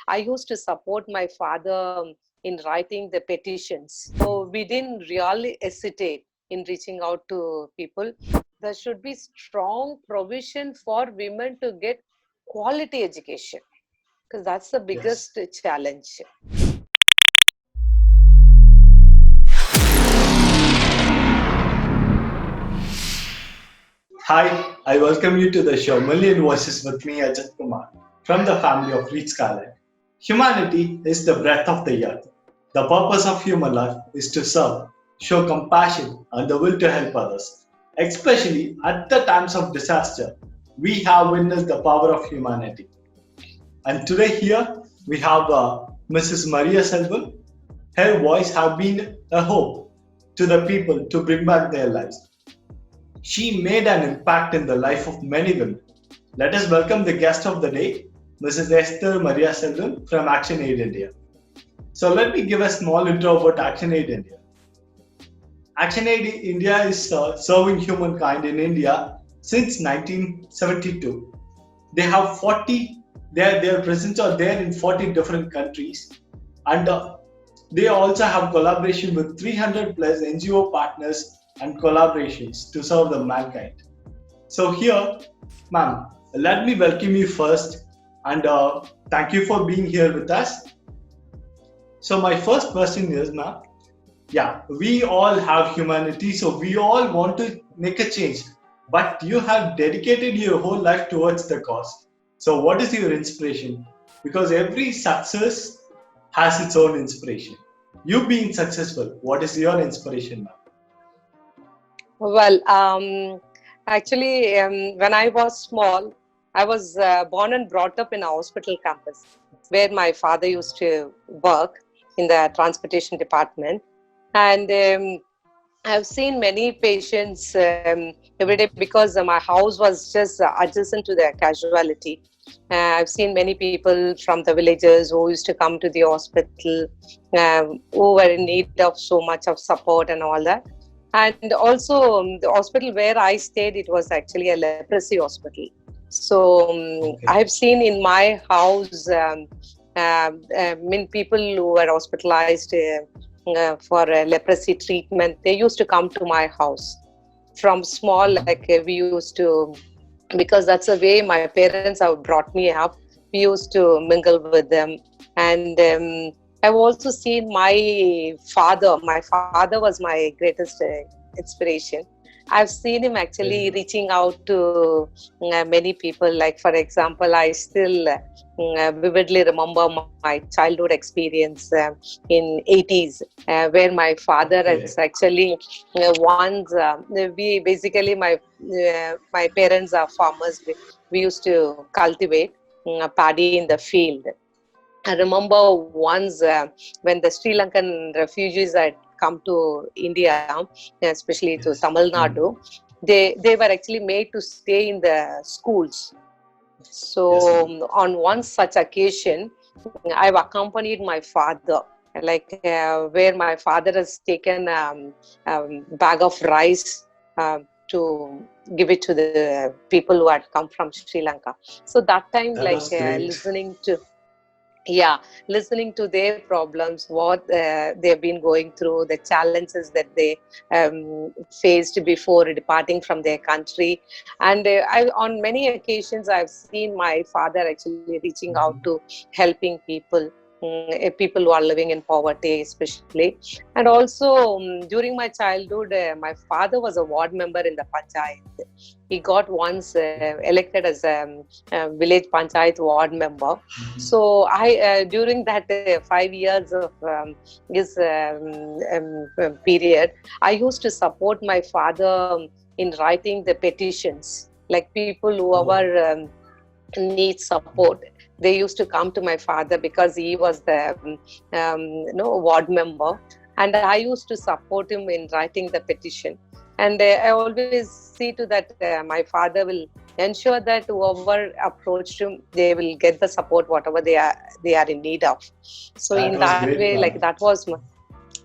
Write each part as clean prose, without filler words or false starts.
I used to support my father in writing the petitions. So we didn't really hesitate in reaching out to people. There should be strong provision for women to get quality education, because that's the Yes. biggest challenge. Hi, I welcome you to the show Million Voices with me, Ajit Kumar, from the family of Reed Scarlett. Humanity is the breath of the earth. The purpose of human life is to serve, show compassion, and the will to help others. Especially at the times of disaster, we have witnessed the power of humanity. And today here we have Mrs. Mariaselvam. Her voice has been a hope to the people to bring back their lives. She made an impact in the life of many women. Let us welcome the guest of the day, Mrs. Esther Mariaselvam from ActionAid India. So let me give a small intro about ActionAid India. ActionAid India is serving humankind in India since 1972. They have 40, their presence are there in 40 different countries, and they also have collaboration with 300 plus NGO partners and collaborations to serve the mankind. So here, ma'am, let me welcome you first, and thank you for being here with us. So my first question is, ma'am, yeah, we all have humanity, so we all want to make a change, but you have dedicated your whole life towards the cause. So what is your inspiration? Because every success has its own inspiration. You being successful, what is your inspiration, ma'am? Well, actually, when I was small, I was born and brought up in a hospital campus where my father used to work in the transportation department. And I've seen many patients every day, because my house was just adjacent to the casualty. I've seen many people from the villages who used to come to the hospital, who were in need of so much of support and all that. And also, the hospital where I stayed, it was actually a leprosy hospital. So Okay. I've seen in my house, people who were hospitalized for leprosy treatment. They used to come to my house from small, like we used to, because that's the way my parents have brought me up. We used to mingle with them. And I've also seen my father was my greatest inspiration. I've seen him Very actually good. reaching out to many people. Like, for example, I still vividly remember my childhood experience in 80s, where my father has Okay. actually once we basically my parents are farmers. We used to cultivate paddy in the field. I remember once when the Sri Lankan refugees had come to India, especially to Yes. Tamil Nadu, they were actually made to stay in the schools. Yes, So ma'am. on one such occasion, I've accompanied my father, like where my father has taken bag of rice to give it to the people who had come from Sri Lanka. So that time, That like was great. listening to their problems, what they've been going through, the challenges that they faced before departing from their country. And on many occasions, I've seen my father actually reaching out to helping people, people who are living in poverty especially. And also, during my childhood, my father was a ward member in the panchayat. He got once elected as a village panchayat ward member. So I during that 5 years of his period, I used to support my father in writing the petitions. Like, people whoever Oh, needs support, they used to come to my father because he was the ward member, and I used to support him in writing the petition. And I always see to that my father will ensure that whoever approached him, they will get the support whatever they are in need of. So that in was that great, way, like, ma'am. that was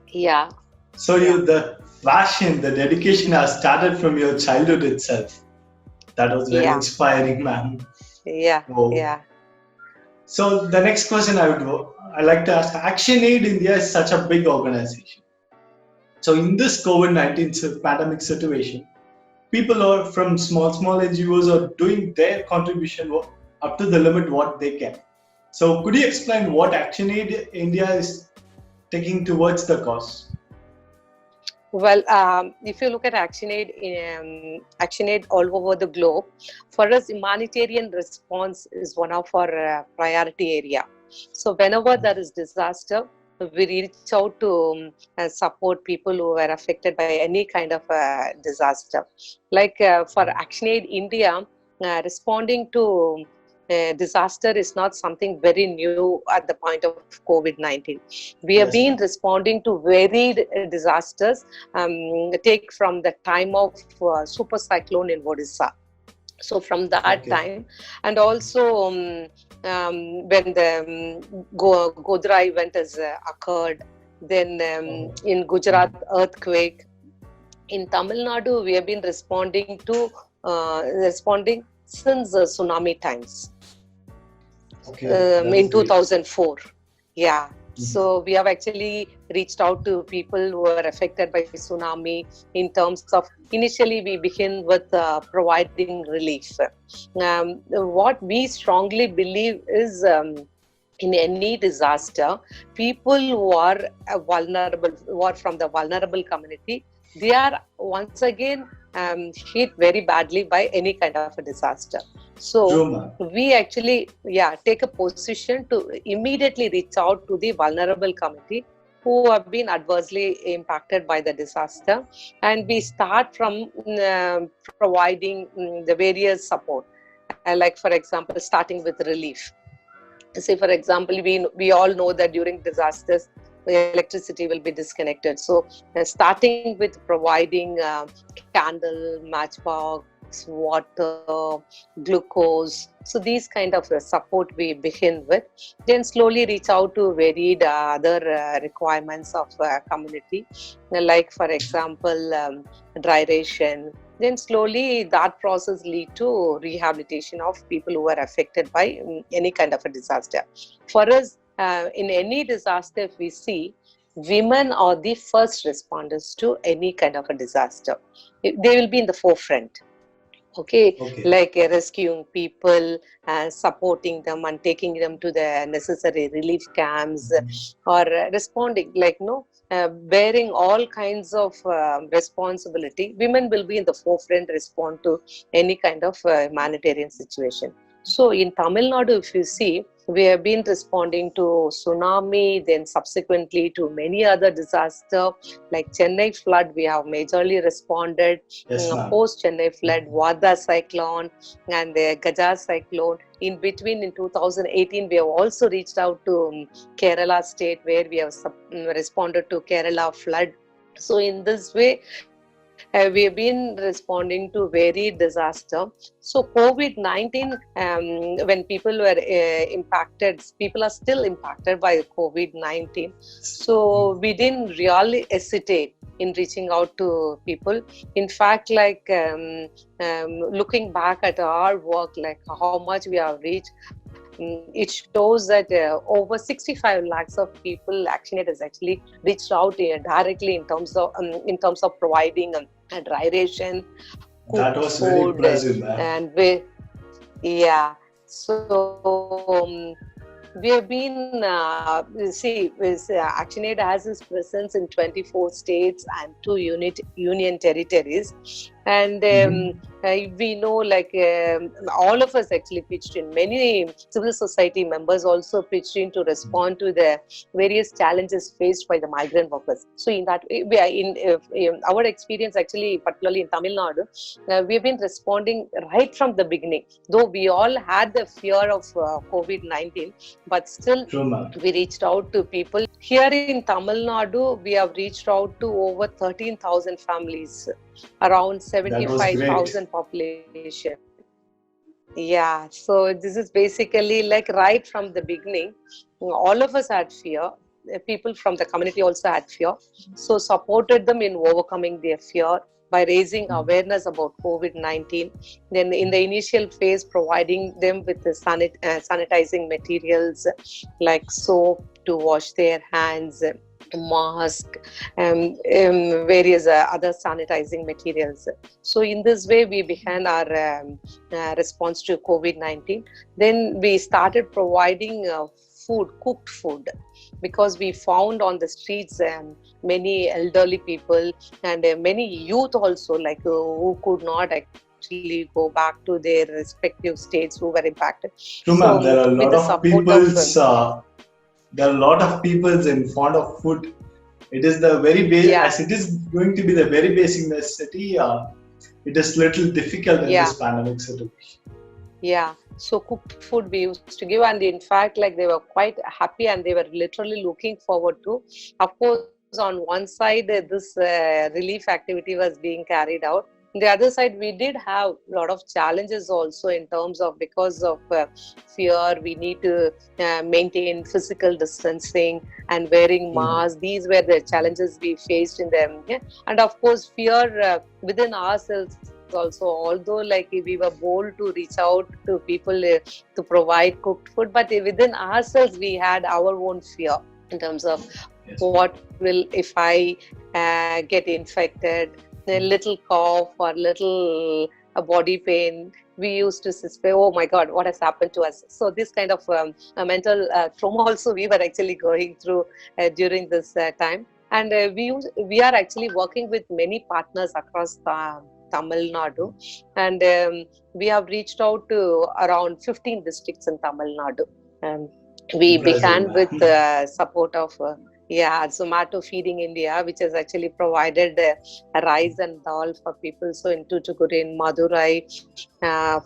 yeah. So Yeah. the passion, the dedication has started from your childhood itself. That was very Yeah. inspiring, ma'am. Yeah. Oh, Yeah. So the next question I like to ask, ActionAid India is such a big organization. So in this COVID-19 pandemic situation, people are from small NGOs are doing their contribution up to the limit what they can. So could you explain what ActionAid India is taking towards the cause? Well, if you look at ActionAid all over the globe, for us, humanitarian response is one of our priority area. So whenever there is disaster, we reach out to support people who were affected by any kind of disaster. Like for ActionAid India, responding to disaster is not something very new at the point of COVID-19. We have Yes, been ma'am. responding to varied disasters, take from the time of super cyclone in Odisha. So from that Okay. time, and also when the Godra event has occurred, then in Gujarat earthquake, in Tamil Nadu we have been responding since tsunami times Okay, that is in great. 2004. Yeah. Mhm. So we have actually reached out to people who were affected by tsunami in terms of, initially we begin with providing relief. What we strongly believe is in any disaster, people who are vulnerable, who are from the vulnerable community, they are once again hit very badly by any kind of a disaster. So True, ma'am. we actually take a position to immediately reach out to the vulnerable community who have been adversely impacted by the disaster, and we start from providing the various support, like for example starting with relief. Say for example, we all know that during disasters electricity will be disconnected, so starting with providing candle, matchbox, water, glucose, so these kind of support we begin with, then slowly reach out to varied other requirements of community, like for example dry ration. Then slowly that process lead to rehabilitation of people who are affected by any kind of a disaster. For us, in any disaster, if we see, women are the first responders to any kind of a disaster. They will be in the forefront. Okay, Okay. like rescuing people, supporting them and taking them to the necessary relief camps, or responding, like no, bearing all kinds of responsibility. Women will be in the forefront, respond to any kind of humanitarian situation. So in Tamil Nadu, if you see, we have been responding to tsunami, then subsequently to many other disasters like Chennai flood. We have majorly responded. Yes, ma'am. Post Chennai flood, Vada cyclone, and the Gaja cyclone. In between, in 2018, we have also reached out to Kerala state, where we have responded to Kerala flood. So in this way, we have been responding to varied disaster. So COVID-19, when people were impacted, people are still impacted by COVID-19. So we didn't really hesitate in reaching out to people. In fact, like looking back at our work, like how much we have reached, it shows that over 65 lakhs of people ActionAid has actually reached out directly in terms of providing dry ration, That cooked was very food, impressive, ma'am. and yeah. So we have been ActionAid has its presence in 24 states and 2 union territories, and Mhm. we know, like all of us actually pitched in. Many civil society members also pitched in to respond to the various challenges faced by the migrant workers. So in that, we are in our experience, actually, particularly in Tamil Nadu, we have been responding right from the beginning. Though we all had the fear of COVID-19, but still True, ma'am. we reached out to people. Here in Tamil Nadu, we have reached out to over 13,000 families, around That was great. 75,000 population. Yeah, so this is basically like right from the beginning, all of us had fear. People from the community also had fear. So supported them in overcoming their fear by raising awareness about COVID-19. Then in the initial phase, providing them with the sanitizing materials like soap to wash their hands, mask, various other sanitizing materials. So in this way, we began our response to COVID-19. Then we started providing food, cooked food, because we found on the streets many elderly people and many youth also, like who could not actually go back to their respective states, who were impacted. True, So ma'am. There are a with the lot of support of people's. There are a lot of people's in fond of food. It is the very yeah, as it is going to be the very basic necessity. It is little difficult in yeah, this pandemic situation. yeah. So cooked food we used to give, and in fact, like they were quite happy and they were literally looking forward to. Of course, on one side, this relief activity was being carried out. On the other side, we did have a lot of challenges also in terms of, because of fear, we need to maintain physical distancing and wearing Mm. masks. These were the challenges we faced in them. Yeah? And of course, fear within ourselves also, although like we were bold to reach out to people to provide cooked food, but within ourselves we had our own fear in terms of Yes. what will, if I get infected, a little cough or little body pain, we used to suspect, oh my god, what has happened to us. So this kind of a mental trauma also we were actually going through during this time. And we are actually working with many partners across Tamil Nadu, and we have reached out to around 15 districts in Tamil Nadu. Um, we Impressive, began with ma'am. support of Zomato Feeding India, which has actually provided rice and dal for people. So in Tuticorin, Madurai,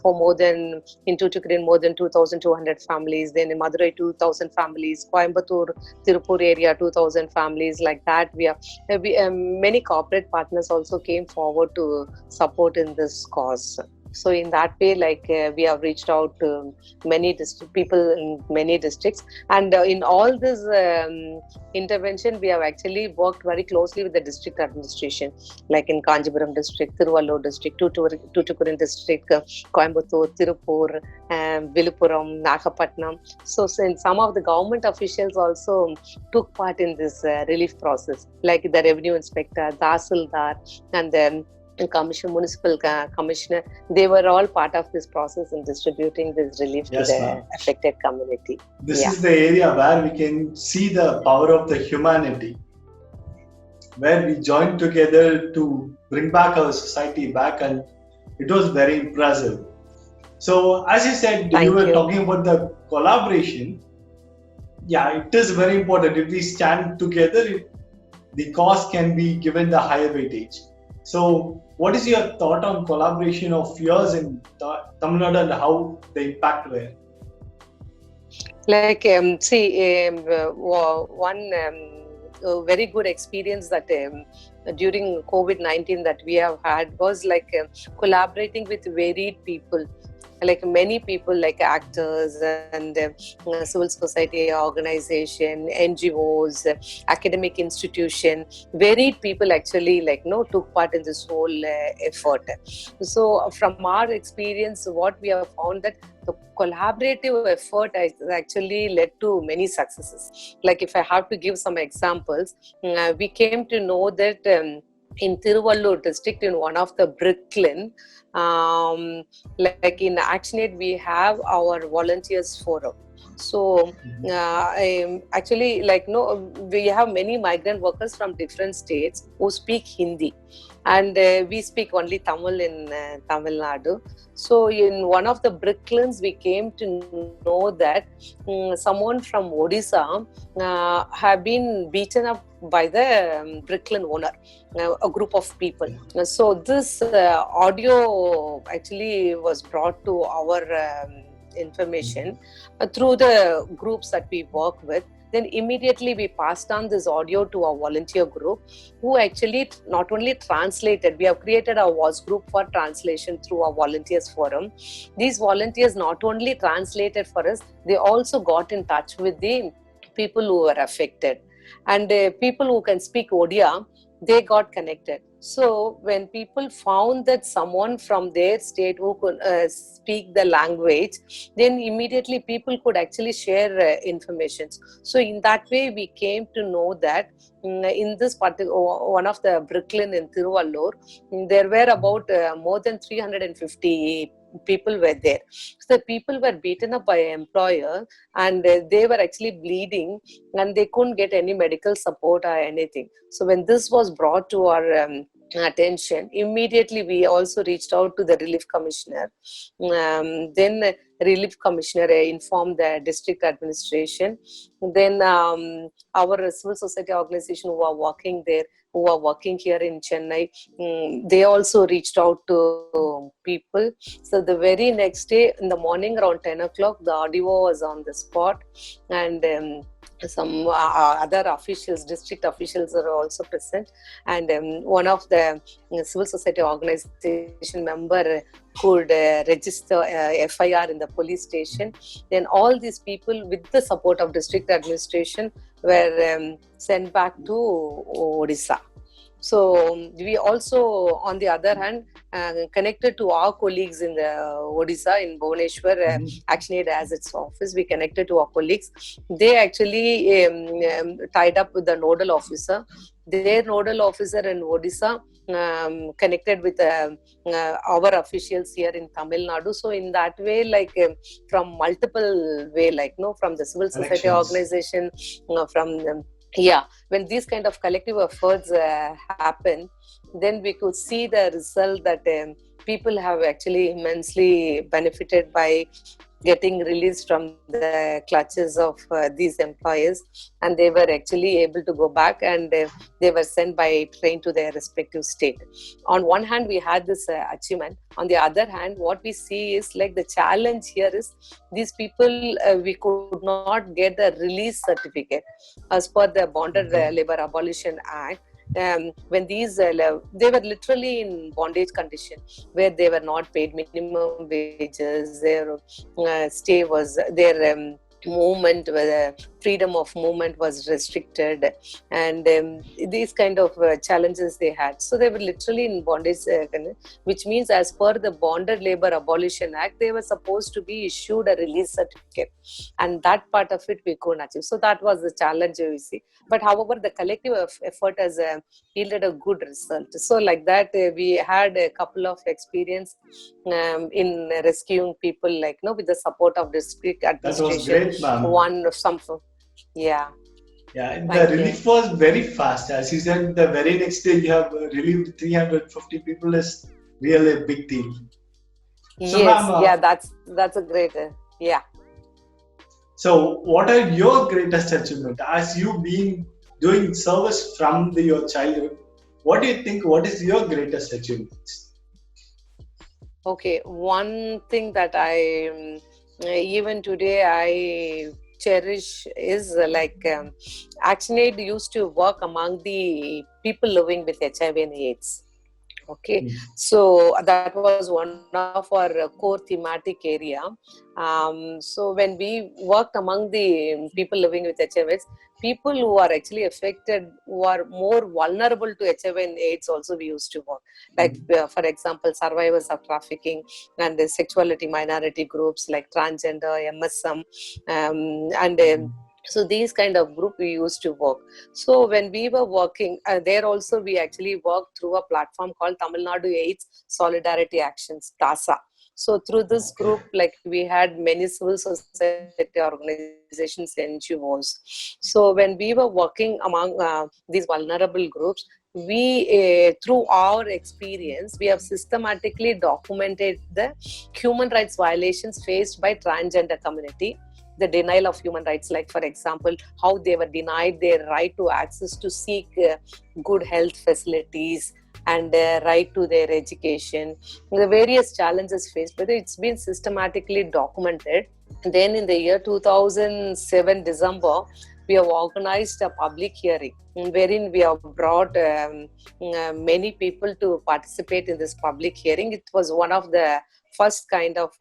for more than, in Tuticorin, more than 2,200 families. Then in Madurai, 2,000 families. Coimbatore, Tirupur area, 2,000 families. Like that, many corporate partners also came forward to support in this cause. So in that way, like we have reached out to many people in many districts, and in all this intervention, we have actually worked very closely with the district administration, like in Kanjipuram district, Tiruvallur district, Tuticorin district, Coimbatore, Tirupur, Viluppuram, Nagapattinam. So since some of the government officials also took part in this relief process, like the revenue inspector, Tahsildar, and then municipal commissioner, they were all part of this process in distributing this relief to Yes, the ma'am. affected community. This Yeah. is the area where we can see the power of the humanity, where we joined together to bring back our society back, and it was very impressive. So, as you said, you Thank were you. talking about the collaboration. Yeah, it is very important. If we stand together, the cause can be given the higher weightage. So, what is your thought on collaboration of yours in Tamil Nadu and how the impact were? Like, one very good experience that during COVID-19 that we have had was like collaborating with varied people, like many people, like actors and civil society organization, NGOs, academic institution, varied people actually took part in this whole effort. So from our experience, what we have found that the collaborative effort has actually led to many successes. Like if I have to give some examples, we came to know that in Tiruvallur district, in one of the Brooklyn, like in ActionAid, we have our volunteers forum. So actually, we have many migrant workers from different states who speak Hindi, and we speak only Tamil in Tamil Nadu. So in one of the Brooklyn's, we came to know that someone from Odisha have been beaten up by the Brooklyn owner, a group of people. So this audio actually was brought to our information through the groups that we work with. Then immediately we passed on this audio to our volunteer group, who actually not only translated, we have created a WhatsApp group for translation through our volunteers forum. These volunteers not only translated for us, they also got in touch with the people who were affected. And people who can speak Odia, they got connected. So when people found that someone from their state who could speak the language, then immediately people could actually share information. So in that way, we came to know that in this particular one of the Brooklyn in Tiruvallur, there were about more than 350 people were there. So the people were beaten up by an employer, and they were actually bleeding, and they couldn't get any medical support or anything. So when this was brought to our attention, immediately we also reached out to the relief commissioner. Then relief commissioner informed the district administration. Then our civil society organization who are working there, who are working here in Chennai, they also reached out to people. So the very next day in the morning around 10 o'clock, the RDO was on the spot, and some other officials, district officials are also present, and one of the civil society organization member could register FIR in the police station. Then all these people, with the support of district administration, were sent back to Odisha. So we also, on the other hand, connected to our colleagues in the Odisha, in Bhubaneswar, ActionAid has its office. We connected to our colleagues. They actually tied up with the nodal officer. Their nodal officer in Odisha connected with our officials here in Tamil Nadu. So in that way, like from multiple way, like from the civil society organization, from yeah, when these kind of collective efforts happen, then we could see the result that people have actually immensely benefited by getting released from the clutches of these employers, and they were actually able to go back, and they were sent by train to their respective state. On one hand, we had this achievement. On the other hand, what we see is like the challenge here is these people, we could not get the release certificate as per the Bonded Labor Abolition Act. When these they were literally in bondage condition, where they were not paid minimum wages, their stay was their movement, freedom of movement was restricted, and these kind of challenges they had. So they were literally in bondage, which means as per the Bonded Labor Abolition Act, they were supposed to be issued a release certificate, and that part of it we couldn't achieve. So that was the challenge we see. But however, the collective effort has yielded a good result. So like that, we had a couple of experience in rescuing people, like with the support of district administration. That was great, ma'am. One some yeah. Yeah, the Thank you. relief was very fast. As you said, the very next day you have relieved 350 people is really a big deal. So, Yes, ma'am, yeah, that's a great yeah. so what are your greatest achievement as you been doing service from your childhood? What do you think? What is your greatest achievements? Okay, one thing that I even today I cherish is like ActionAid used to work among the people living with HIV and AIDS. Okay, so that was one of our core thematic area. So when we worked among the people living with HIV, people who are actually affected, who are more vulnerable to HIV and AIDS, also we used to work. Like for example, survivors of trafficking and the sexuality minority groups like transgender, MSM, and so these kind of group we used to work. So when we were working there also, we actually worked through a platform called Tamil Nadu AIDS Solidarity Actions, TASA. So through this group, like we had many civil society organizations, NGOs. So when we were working among these vulnerable groups, we through our experience, we have systematically documented the human rights violations faced by transgender community, the denial of human rights, like for example, how they were denied their right to access to seek good health facilities and right to their education, the various challenges faced, but it's been systematically documented. Then in the year 2007 December, we have organized a public hearing wherein we have brought many people to participate in this public hearing. It was one of the first kind of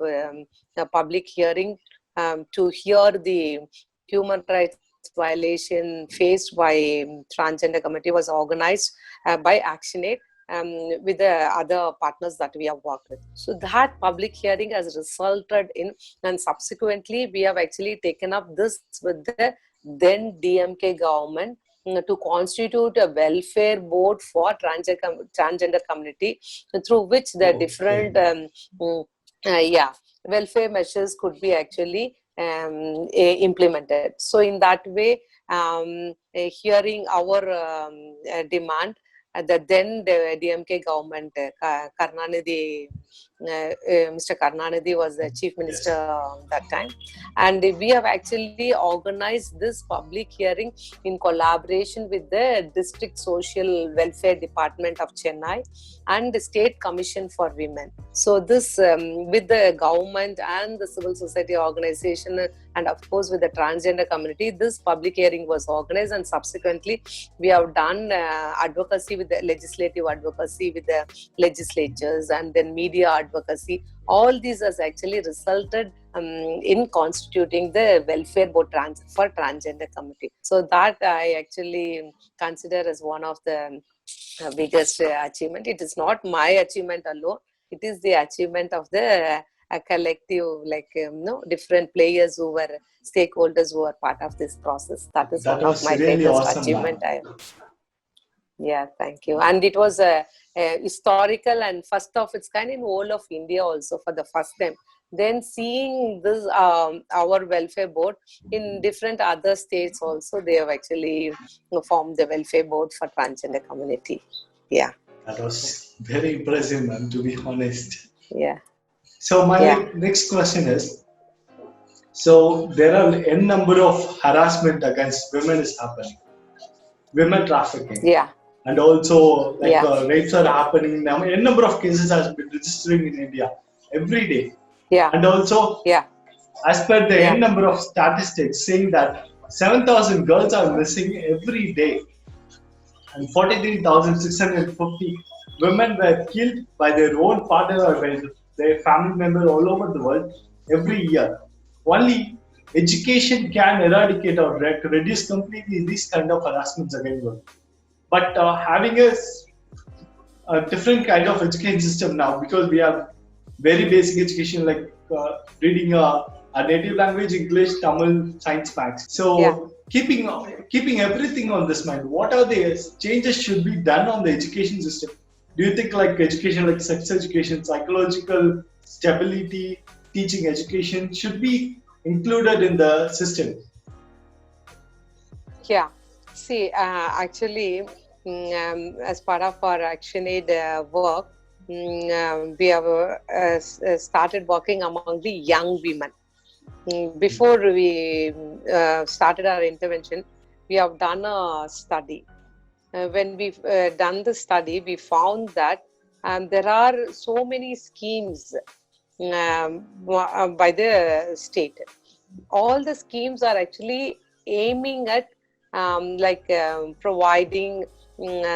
public hearing to hear the human rights violation faced by transgender community, was organized by ActionAid. with the other partners that we have worked with. So that public hearing has resulted in, and subsequently we have actually taken up this with the then DMK government to constitute a welfare board for transgender community, through which the different welfare measures could be actually implemented. So in that way, hearing our demand, the DMK government, Mr. Karnanidhi was the chief minister that time, and we have actually organized this public hearing in collaboration with the District Social Welfare Department of Chennai and the State Commission for Women. So this, with the government and the civil society organization, and of course with the transgender community, this public hearing was organized, and subsequently we have done advocacy with the legislative advocacy with the legislatures, and then media advocacy. All these has actually resulted in constituting the welfare board for transgender community. So that I actually consider as one of the biggest achievement. It is not my achievement alone. It is the achievement of the collective, like different players who were stakeholders who were part of this process. That is That one of was my really greatest awesome, achievement. ma'am. Yeah, thank you. And it was a historical and first of its kind in whole of India also for the first time. Then seeing this, our welfare board in different other states also, they have actually formed the welfare board for transgender community. Yeah. That was very impressive, ma'am, to be honest. Yeah. So my Yeah. next question is, so there are n number of harassment against women is happening, women trafficking, Yeah. and also like Yeah. rapes are happening now. N number of cases has been registering in India every day, Yeah. and also Yeah. as per the Yeah. n number of statistics saying that 7,000 girls are missing every day, and 43,650 women were killed by their own partner or by their family member all over the world every year. Only education can eradicate or reduce completely these kind of harassments against women. But having a different kind of education system now, because we have very basic education like reading a native language, English, Tamil, science, maths. So Yeah. keeping everything on this mind, what are the changes should be done on the education system? Do you think like education, like sex education, psychological stability, teaching education should be included in the system? Yeah. See, actually, as part of our ActionAid work, we have started working among the young women. Before we started our intervention, we have done a study. When we've done the study, we found that there are so many schemes by the state. All the schemes are actually aiming at providing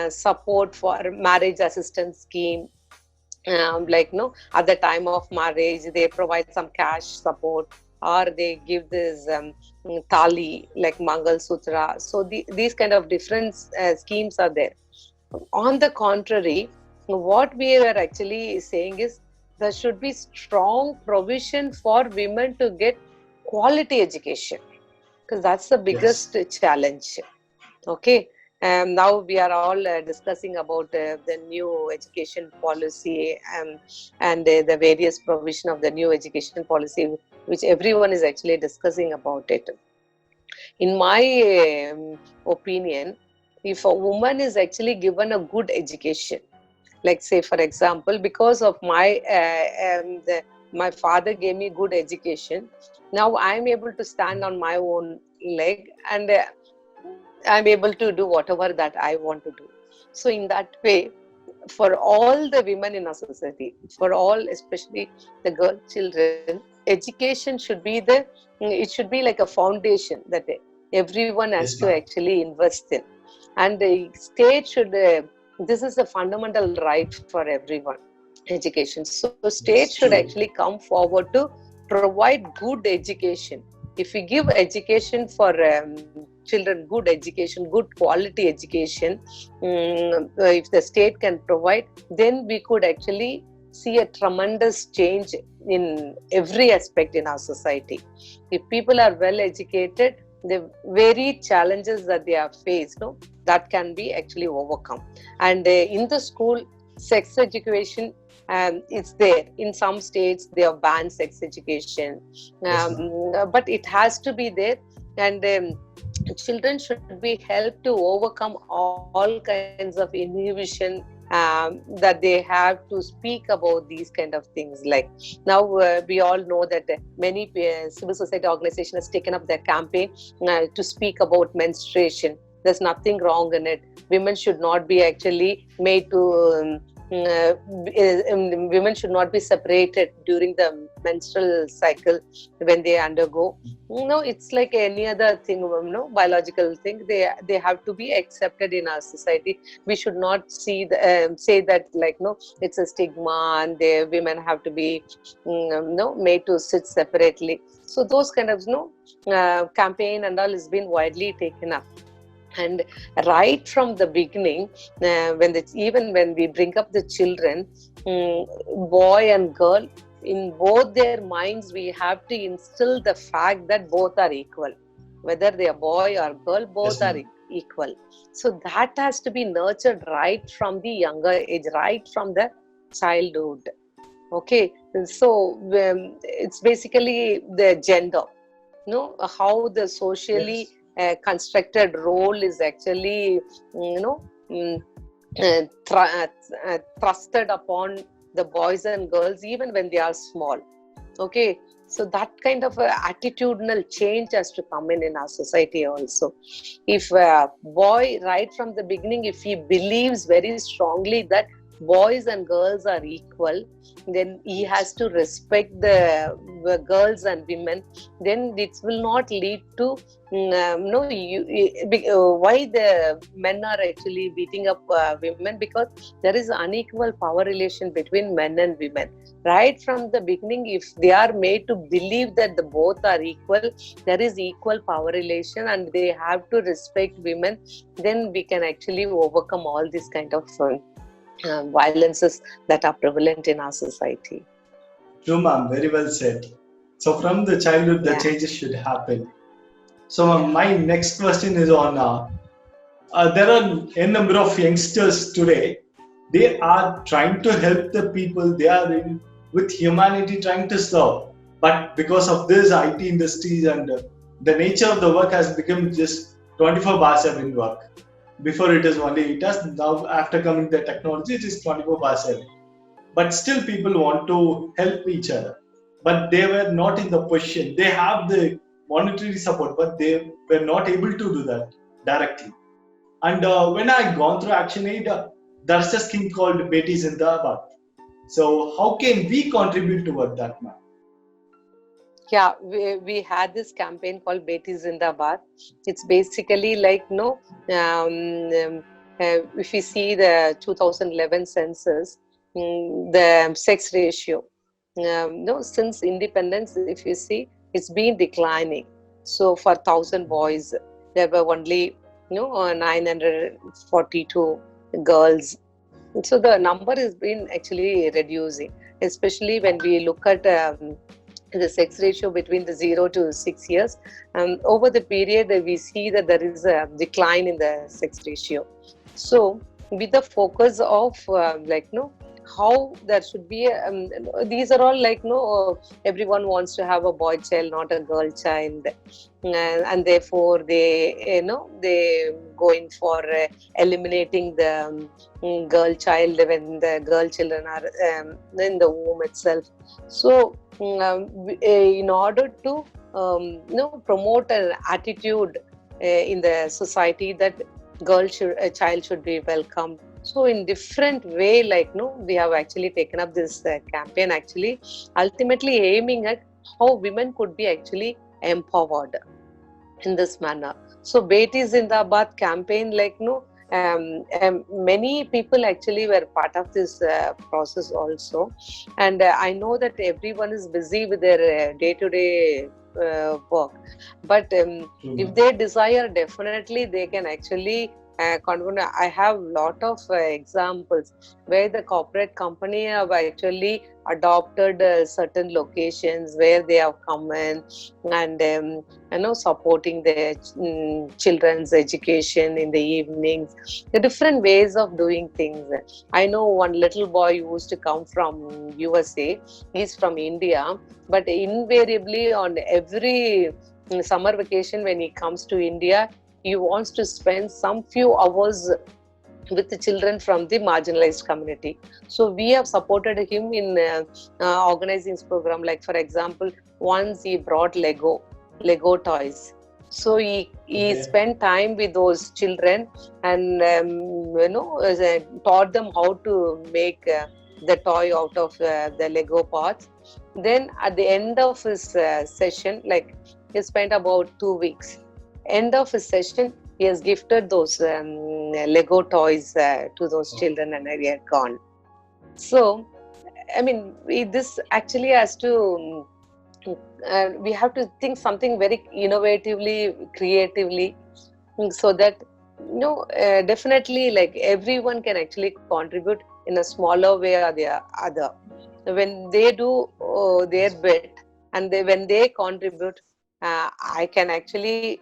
support for marriage assistance scheme, at the time of marriage they provide some cash support, or they give this thali like mangal sutra. So these kind of different schemes are there. On the contrary, what we are actually saying is there should be strong provision for women to get quality education, because that's the biggest challenge. Okay. Now we are all discussing about the new education policy, and the various provision of the new education policy, which everyone is actually discussing about it. In my opinion, if a woman is actually given a good education, like say for example, because of my father gave me good education, now I'm able to stand on my own leg, and I'm able to do whatever that I want to do. So in that way, for all the women in our society, for all, especially the girl children, education should be it should be like a foundation that everyone has Yes, to ma'am. actually invest in. And the state should, this is a fundamental right for everyone, education. So state That's should true. actually come forward to provide good education. If we give education for children good education, good quality education, if the state can provide, then we could actually see a tremendous change in every aspect in our society. If people are well educated, the very challenges that they have faced, no, that can be actually overcome. And in the school, sex education, it's there. In some states, they have banned sex education, Yes, but it has to be there. And children should be helped to overcome all kinds of inhibition that they have to speak about these kind of things. Like now, we all know that many civil society organization has taken up their campaign to speak about menstruation. There's nothing wrong in it. Women should not be actually made to women should not be separated during the menstrual cycle when they undergo. No, it's like any other thing, biological thing. They have to be accepted in our society. We should not say that like no, it's a stigma and the women have to be made to sit separately. So those kind of campaign and all has been widely taken up. And right from the beginning, even when we bring up the children, boy and girl, in both their minds we have to instill the fact that both are equal, whether they are boy or girl, both yes, are ma'am. equal. So that has to be nurtured right from the younger age, right from the childhood. Okay, so it's basically the gender, how the socially Yes, constructed role is actually mm, thrusted upon the boys and girls even when they are small. Okay, so that kind of attitudinal change has to come in our society also. If a boy right from the beginning, if he believes very strongly that boys and girls are equal, then he has to respect the girls and women. Then it will not lead to no why the men are actually beating up women, because there is unequal power relation between men and women. Right from the beginning, if they are made to believe that the both are equal, there is equal power relation and they have to respect women, then we can actually overcome all these kind of violences that are prevalent in our society. true, ma'am. Very well said. So from the childhood, the Yeah, changes should happen. So yeah, my next question is on there are a number of youngsters today. They are trying to help the people. They are with humanity trying to serve. But because of this IT industries and the nature of the work has become just 24 bar 7 work. Before it is only it has now after coming the technology it is 24 bar 7. But still people want to help each other. But they were not in the position. They have the monetary support, but they were not able to do that directly. And when I gone through ActionAid, there's a scheme called Beti Zindabad. So how can we contribute toward that, ma'am? yeah. We had this campaign called Beti Zindabad. It's basically like if you see the 2011 census, the sex ratio, no, since independence, if you see, it's been declining. So for 1,000 boys, there were only 942 girls. So the number has been actually reducing, especially when we look at the sex ratio between the 0 to 6 years. Over the period, we see that there is a decline in the sex ratio. So with the focus of how there should be these are all like everyone wants to have a boy child, not a girl child, and therefore they going for eliminating the girl child when the girl children are in the womb itself. So in order to promote an attitude in the society that a child should be welcomed, so in different way, like we have actually taken up this campaign, actually ultimately aiming at how women could be actually empowered in this manner. So Beti Zindabad campaign, many people actually were part of this process also. And I know that everyone is busy with their day-to-day work. But if True, they desire, definitely they can actually contribute. I have lot of examples where the corporate company have actually adopted certain locations where they have come in and supporting their children's education in the evenings, the different ways of doing things. I know one little boy who used to come from USA. He's from India, but invariably on every summer vacation when he comes to India, he wants to spend some few hours with the children from the marginalized community. So we have supported him in organizing this program. Like for example, once he brought Lego toys. So he okay, spent time with those children and taught them how to make the toy out of the Lego parts. Then at the end of his session, like he spent about 2 weeks. End of his session, he has gifted those Lego toys to those oh, children, and they are gone. So, I mean, this actually has to. We have to think something very innovatively, creatively, so that definitely, like everyone can actually contribute in a smaller way or the other. When they do their bit, and when they contribute, I can actually,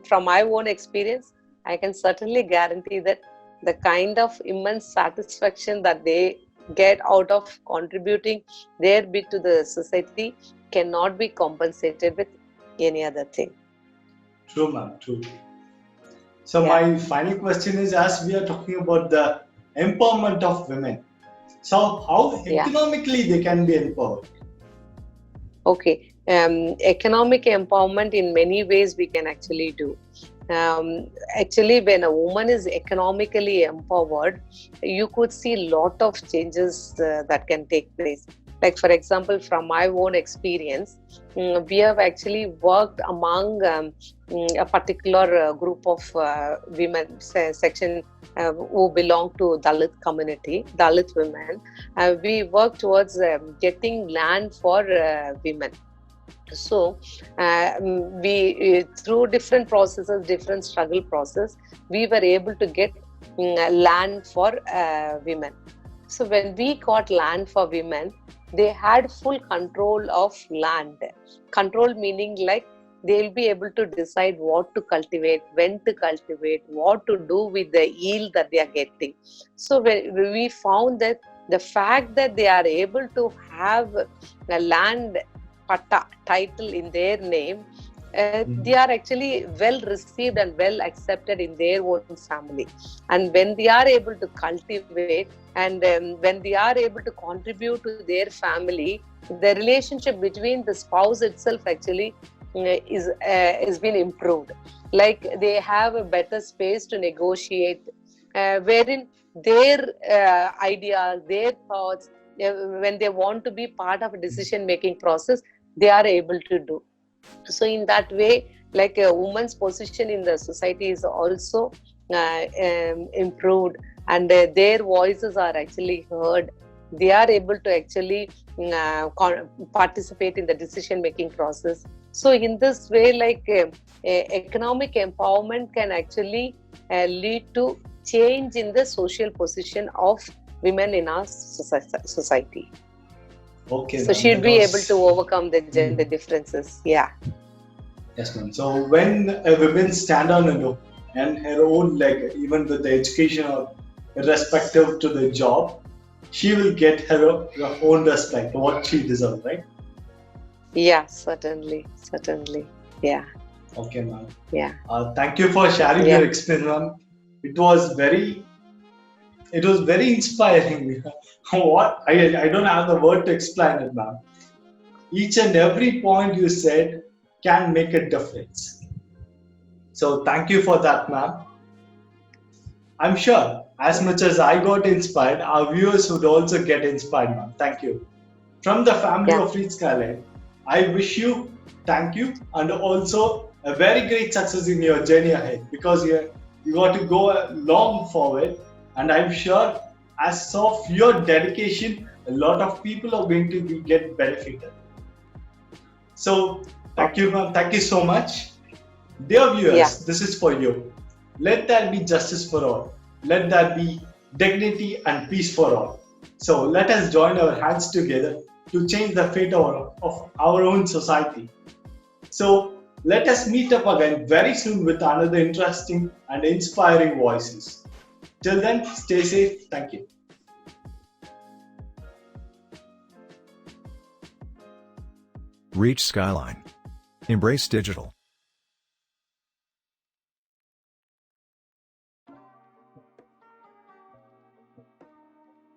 from my own experience, I can certainly guarantee that the kind of immense satisfaction that they get out of contributing their bit to the society cannot be compensated with any other thing. true, ma'am, true. So Yeah, my final question is, as we are talking about the empowerment of women, so how yeah. economically they can be empowered? Okay. Economic empowerment in many ways we can actually do. Actually, when a woman is economically empowered, you could see a lot of changes that can take place. Like, for example, from my own experience, we have actually worked among a particular group of women section who belong to Dalit community, Dalit women. We work towards getting land for women. So we through different processes, different struggle process, we were able to get land for women. So when we got land for women, they had full control of land. Control meaning like they'll be able to decide what to cultivate, when to cultivate, what to do with the yield that they are getting. So we found that the fact that they are able to have a land pata title in their name, they Mhm. are actually well received and well accepted in their own family. And when they are able to cultivate, and when they are able to contribute to their family, the relationship between the spouse itself actually is been improved. Like they have a better space to negotiate, wherein their ideas, their thoughts, when they want to be part of a decision making process, they are able to do. So in that way, like a woman's position in the society is also improved, and their voices are actually heard. They are able to actually participate in the decision making process. So in this way, like economic empowerment can actually lead to change in the social position of women in our society. Okay, So ma'am, she'd that be able to was. overcome the gender differences. Yeah. Yes, ma'am. So when a woman stand on her own and her own leg, even with the education or irrespective to the job, she will get her own respect, what she deserves, right? Yeah, certainly. Certainly. Yeah. Okay, ma'am. Yeah. Thank you for sharing Yeah. your experience, ma'am. It was very, it was very inspiring. What I don't have the word to explain it, ma'am. Each and every point you said can make a difference. So thank you for that, ma'am. I'm sure as Yeah. much as I got inspired, our viewers would also get inspired, ma'am. Thank you. From the family Yeah. of Reed Skyline, I wish you thank you and also a very great success in your journey ahead because you got to go long forward. And I'm sure as of your dedication, a lot of people are going to get benefited. So Thank you, ma'am. Thank you so much. Dear Yeah. viewers, this is for you. Let there be justice for all. Let there be dignity and peace for all. So let us join our hands together to change the fate of our own society. So let us meet up again very soon with another interesting and inspiring voices. Till then, stay safe. Thank you. Reach Skyline. Embrace digital.